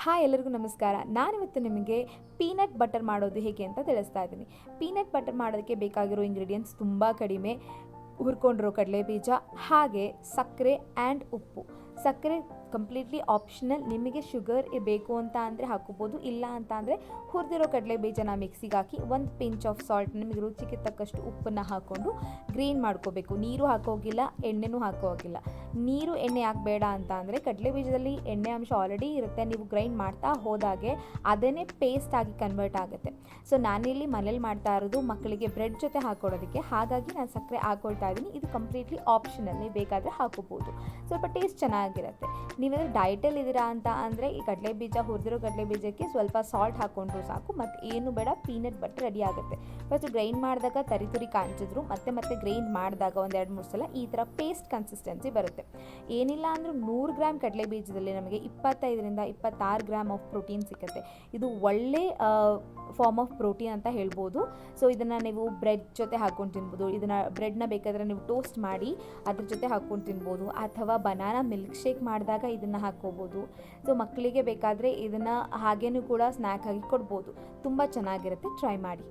Hi ಎಲ್ಲರಿಗೂ ನಮಸ್ಕಾರ. ನಾನಿವತ್ತು ನಿಮಗೆ ಪೀನಟ್ ಬಟರ್ ಮಾಡೋದು ಹೇಗೆ ಅಂತ ತಿಳಿಸ್ತಾ ಇದ್ದೀನಿ. ಪೀನಟ್ ಬಟರ್ ಮಾಡೋದಕ್ಕೆ ಬೇಕಾಗಿರೋ ಇಂಗ್ರೀಡಿಯೆಂಟ್ಸ್ ತುಂಬ ಕಡಿಮೆ. ಹುರ್ಕೊಂಡಿರೋ ಕಡಲೆ ಬೀಜ, ಹಾಗೆ ಸಕ್ಕರೆ ಆ್ಯಂಡ್ ಉಪ್ಪು. ಸಕ್ಕರೆ ಕಂಪ್ಲೀಟ್ಲಿ ಆಪ್ಷನಲ್. ನಿಮಗೆ ಶುಗರ್ ಬೇಕು ಅಂತ ಅಂದರೆ ಹಾಕೋಬೋದು, ಇಲ್ಲ ಅಂತ ಅಂದರೆ ಹುರಿದಿರೋ ಕಡಲೆ ಬೀಜನ ಮಿಕ್ಸಿಗೆ ಹಾಕಿ ಒಂದು ಪಿಂಚ್ ಆಫ್ ಸಾಲ್ಟ್, ನಿಮಗೆ ರುಚಿಗೆ ತಕ್ಕಷ್ಟು ಉಪ್ಪನ್ನು ಹಾಕ್ಕೊಂಡು ಗ್ರೈಂಡ್ ಮಾಡ್ಕೋಬೇಕು. ನೀರು ಹಾಕೋಗಿಲ್ಲ, ಎಣ್ಣೆನೂ ಹಾಕೋಗಿಲ್ಲ. ನೀರು ಎಣ್ಣೆ ಹಾಕಬೇಡ ಅಂತ ಅಂದರೆ ಕಡಲೆ ಬೀಜದಲ್ಲಿ ಎಣ್ಣೆ ಅಂಶ ಆಲ್ರೆಡಿ ಇರುತ್ತೆ. ನೀವು ಗ್ರೈಂಡ್ ಮಾಡ್ತಾ ಹೋದಾಗೆ ಅದನ್ನೇ ಪೇಸ್ಟ್ ಆಗಿ ಕನ್ವರ್ಟ್ ಆಗುತ್ತೆ. ಸೊ ನಾನಿಲ್ಲಿ ಮನೇಲಿ ಮಾಡ್ತಾ ಇರೋದು ಮಕ್ಕಳಿಗೆ ಬ್ರೆಡ್ ಜೊತೆ ಹಾಕೊಡೋದಕ್ಕೆ, ಹಾಗಾಗಿ ನಾನು ಸಕ್ಕರೆ ಹಾಕೊಳ್ತಾ ಇದ್ದೀನಿ. ಇದು ಕಂಪ್ಲೀಟ್ಲಿ ಆಪ್ಷನಲ್, ನೀವು ಬೇಕಾದರೆ ಹಾಕೋಬೋದು. ಸ್ವಲ್ಪ ಟೇಸ್ಟ್ ಚೆನ್ನಾಗಿರುತ್ತೆ. ನೀವೇನಾದರೂ ಡಯಟಲ್ಲಿ ಇದ್ದೀರಾ ಅಂತ ಅಂದರೆ ಈ ಕಡಲೆ ಬೀಜ, ಹುರಿದಿರೋ ಕಡಲೆ ಬೀಜಕ್ಕೆ ಸ್ವಲ್ಪ ಸಾಲ್ಟ್ ಹಾಕ್ಕೊಂಡ್ರು ಸಾಕು, ಮತ್ತು ಏನು ಬೇಡ, ಪೀನಟ್ ಬಟರ್ ರೆಡಿ ಆಗುತ್ತೆ. ಫಸ್ಟ್ ಗ್ರೈಂಡ್ ಮಾಡಿದಾಗ ತರಿ ಕಾಣಿಸಿದ್ರು, ಮತ್ತೆ ಗ್ರೈಂಡ್ ಮಾಡಿದಾಗ ಒಂದು 2-3 ಸಲ ಈ ಥರ ಪೇಸ್ಟ್ ಕನ್ಸಿಸ್ಟೆನ್ಸಿ ಬರುತ್ತೆ. ಏನಿಲ್ಲ ಅಂದರೂ 100 ಗ್ರಾಮ್ ಕಡಲೆ ಬೀಜದಲ್ಲಿ ನಮಗೆ 25ರಿಂದ 26 ಗ್ರಾಮ್ ಆಫ್ ಪ್ರೋಟೀನ್ ಸಿಗುತ್ತೆ. ಇದು ಒಳ್ಳೆ ಫಾರ್ಮ್ ಆಫ್ ಪ್ರೋಟೀನ್ ಅಂತ ಹೇಳ್ಬೋದು. ಸೊ ಇದನ್ನು ನೀವು ಬ್ರೆಡ್ ಜೊತೆ ಹಾಕ್ಕೊಂಡು ತಿನ್ಬೋದು. ಇದನ್ನು ಬ್ರೆಡ್ನ ಬೇಕಾದರೆ ನೀವು ಟೋಸ್ಟ್ ಮಾಡಿ ಅದ್ರ ಜೊತೆ ಹಾಕ್ಕೊಂಡು ತಿನ್ಬೋದು, ಅಥವಾ ಬನಾನಾ ಮಿಲ್ಕ್ ಶೇಕ್ ಮಾಡಿದಾಗ ಇದನ್ನು ಹಾಕ್ಕೋಬೋದು. ಸೊ ಮಕ್ಕಳಿಗೆ ಬೇಕಾದರೆ ಇದನ್ನು ಹಾಗೇನೂ ಕೂಡ ಸ್ನ್ಯಾಕ್ ಆಗಿ ಕೊಡ್ಬೋದು. ತುಂಬ ಚೆನ್ನಾಗಿರುತ್ತೆ, ಟ್ರೈ ಮಾಡಿ.